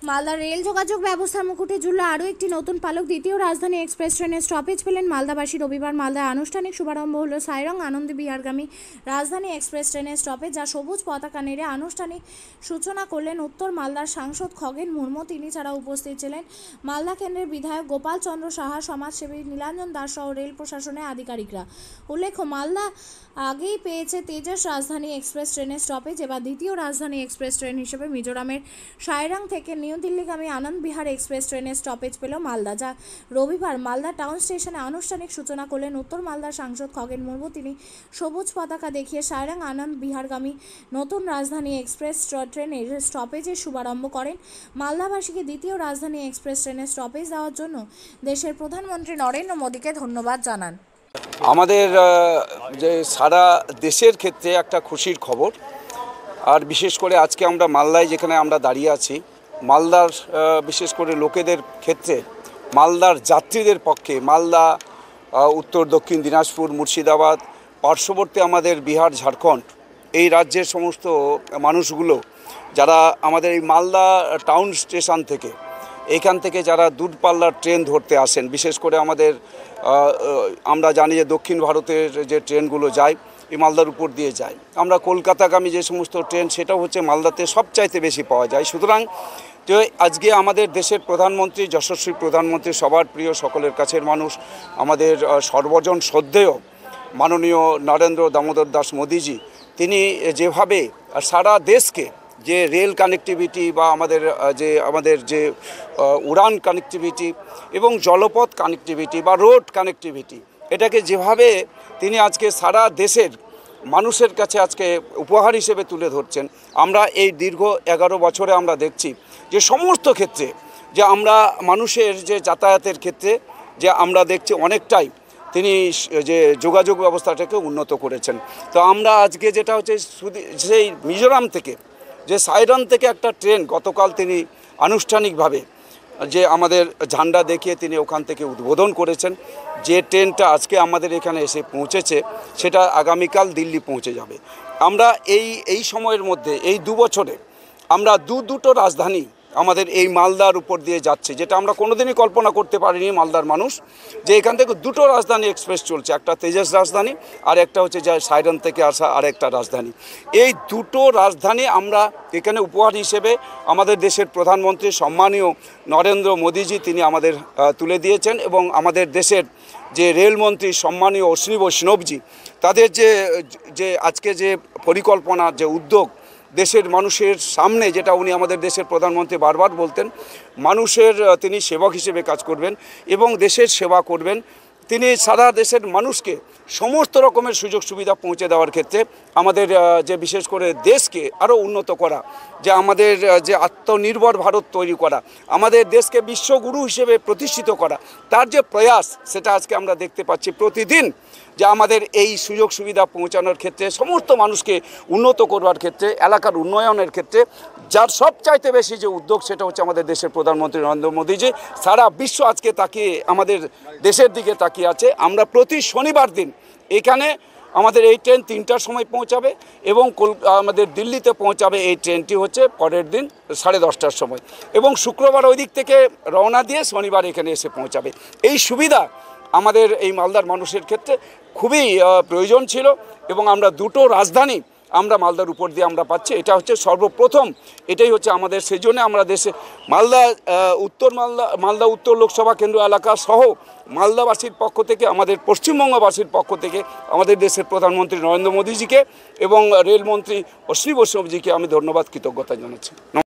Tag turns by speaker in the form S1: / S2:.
S1: Malda rail যোগাযোগ ব্যবস্থার মুকুটে ঝুলল আরও একটি নতুন পালক। দ্বিতীয় রাজধানী এক্সপ্রেস ট্রেনের স্টপেজ পেলেন মালদাবাসী। রবিবার মালদায় আনুষ্ঠানিক শুভারম্ভ হলো সাইরং আনন্দ বিহারগামী রাজধানী এক্সপ্রেস ট্রেনের স্টপেজ, যা সবুজ পতাকা নেড়ে আনুষ্ঠানিক সূচনা করলেন উত্তর মালদার সাংসদ খগেন মুর্মু। তিনি ছাড়া উপস্থিত ছিলেন মালদা কেন্দ্রের বিধায়ক গোপাল চন্দ্র সাহা, সমাজসেবী নীলাঞ্জন দাস সহ রেল প্রশাসনের আধিকারিকরা। উল্লেখ্য, মালদা আগেই পেয়েছে তেজস রাজধানী এক্সপ্রেস ট্রেনের স্টপেজ। এবার দ্বিতীয় রাজধানী এক্সপ্রেস ট্রেন হিসেবে মিজোরামের সাইরাং থেকে নিউ দিল্লিগামী আনন্দ বিহার এক্সপ্রেস ট্রেনের স্টপেজ পেল মালদা, যা রবিবার মালদা টাউন স্টেশনে আনুষ্ঠানিক সূচনা করলেন উত্তর মালদার সাংসদ খগেন মুর্মু। তিনি সবুজ পতাকা দেখিয়ে সাইরাং আনন্দ বিহারগামী নতুন রাজধানী এক্সপ্রেস ট্রেনের স্টপেজের শুভারম্ভ করেন। মালদাবাসীকে দ্বিতীয় রাজধানী এক্সপ্রেস ট্রেনের স্টপেজ দেওয়ার জন্য দেশের প্রধানমন্ত্রী নরেন্দ্র মোদীকে ধন্যবাদ জানান।
S2: আমাদের যে সারা দেশের ক্ষেত্রে একটা খুশির খবর, আর বিশেষ করে আজকে আমরা মালদায় যেখানে আমরা দাঁড়িয়ে আছি, মালদার বিশেষ করে লোকেদের ক্ষেত্রে, মালদার যাত্রীদের পক্ষে, মালদা, উত্তর দক্ষিণ দিনাজপুর, মুর্শিদাবাদ, পার্শ্ববর্তী আমাদের বিহার, ঝাড়খণ্ড, এই রাজ্যের সমস্ত মানুষগুলো যারা আমাদের এই মালদা টাউন স্টেশন থেকে, এখান থেকে যারা দূরপাল্লার ট্রেন ধরতে আসেন, বিশেষ করে আমাদের আমরা জানি যে দক্ষিণ ভারতের যে ট্রেনগুলো যায় এই মালদার উপর দিয়ে যায়। আমরা কলকাতাগামী যে সমস্ত ট্রেন, সেটাও হচ্ছে মালদাতে সবচাইতে বেশি পাওয়া যায়। সুতরাং যে আজকে আমাদের দেশের প্রধানমন্ত্রী, যশস্বী প্রধানমন্ত্রী, সবার প্রিয়, সকলের কাছের মানুষ, আমাদের সর্বজন শ্রদ্ধেয় মাননীয় নরেন্দ্র দামোদর দাস মোদীজি, তিনি যেভাবে সারা দেশকে যে রেল কানেক্টিভিটি বা আমাদের যে উড়ান কানেক্টিভিটি এবং জলপথ কানেক্টিভিটি বা রোড কানেক্টিভিটি, এটাকে যেভাবে তিনি আজকে সারা দেশের মানুষের কাছে আজকে উপহার হিসেবে তুলে ধরছেন, আমরা এই দীর্ঘ 11 বছরে আমরা দেখছি যে সমস্ত ক্ষেত্রে যে আমরা মানুষের যে যাতায়াতের ক্ষেত্রে যে আমরা দেখছি অনেকটাই তিনি যে যোগাযোগ ব্যবস্থাটাকে উন্নত করেছেন। তো আমরা আজকে যেটা হচ্ছে সেই মিজোরাম থেকে, যে সাইরাং থেকে একটা ট্রেন গতকাল তিনি আনুষ্ঠানিকভাবে যে আমাদের ঝান্ডা দেখিয়ে তিনি ওখান থেকে উদ্বোধন করেছেন। যে ট্রেনটা আজকে আমাদের এখানে এসে পৌঁছেছে, সেটা আগামীকাল দিল্লি পৌঁছে যাবে। আমরা এই সময়ের মধ্যে, এই 2 বছরে আমরা দুটো রাজধানী আমাদের এই মালদার উপর দিয়ে যাচ্ছে, যেটা আমরা কোনোদিনই কল্পনা করতে পারিনি মালদার মানুষ, যে এখান থেকে 2টো রাজধানী এক্সপ্রেস চলছে, একটা তেজস রাজধানী আর একটা হচ্ছে যা সাইরাং থেকে আসা আরেকটা রাজধানী। এই 2টো রাজধানী আমরা এখানে উপহার হিসেবে আমাদের দেশের প্রধানমন্ত্রী সম্মানীয় নরেন্দ্র মোদীজি তিনি আমাদের তুলে দিয়েছেন, এবং আমাদের দেশের যে রেলমন্ত্রী সম্মানীয় অশ্বিনী বৈষ্ণবজি, তাদের যে আজকে যে পরিকল্পনা, যে উদ্যোগ দেশের মানুষের সামনে, যেটা উনি আমাদের দেশের প্রধানমন্ত্রী বারবার বলতেন, মানুষের তিনি সেবক হিসেবে কাজ করবেন এবং দেশের সেবা করবেন। তিনি সারা দেশের মানুষকে সমস্ত রকমের সুযোগ সুবিধা পৌঁছে দেওয়ার ক্ষেত্রে আমাদের যে বিশেষ করে দেশকে আরও উন্নত করা, যে আমাদের যে আত্মনির্ভর ভারত তৈরি করা, আমাদের দেশকে বিশ্বগুরু হিসেবে প্রতিষ্ঠিত করা, তার যে প্রয়াস, সেটা আজকে আমরা দেখতে পাচ্ছি প্রতিদিন, যে আমাদের এই সুযোগ সুবিধা পৌঁছানোর ক্ষেত্রে, সমস্ত মানুষকে উন্নত করবার ক্ষেত্রে, এলাকার উন্নয়নের ক্ষেত্রে যার সবচাইতে বেশি যে উদ্যোগ, সেটা হচ্ছে আমাদের দেশের প্রধানমন্ত্রী নরেন্দ্র মোদীজি। সারা বিশ্ব আজকে তাকিয়ে আমাদের দেশের দিকে তাকিয়ে আছে। আমরা প্রতি শনিবার দিন এখানে আমাদের এই ট্রেন 3টার সময় পৌঁছাবে এবং আমাদের দিল্লিতে পৌঁছাবে এই ট্রেনটি হচ্ছে পরের দিন 10:30টার সময়, এবং শুক্রবার ওই দিক থেকে রওনা দিয়ে শনিবার এখানে এসে পৌঁছাবে। এই সুবিধা আমাদের এই মালদার মানুষের ক্ষেত্রে খুবই প্রয়োজন ছিল, এবং আমরা 2টো রাজধানী আমরা মালদার উপর দিয়ে আমরা পাচ্ছি। এটা হচ্ছে সর্বপ্রথম, এটাই হচ্ছে আমাদের, সেই জন্য আমরা দেশে মালদা উত্তর লোকসভা কেন্দ্র এলাকা সহ মালদাবাসীর পক্ষ থেকে, আমাদের পশ্চিমবঙ্গবাসীর পক্ষ থেকে আমাদের দেশের প্রধানমন্ত্রী নরেন্দ্র মোদীজিকে এবং রেলমন্ত্রী অশ্বিনী বৈষ্ণবজিকে আমি ধন্যবাদ, কৃতজ্ঞতা জানাচ্ছি।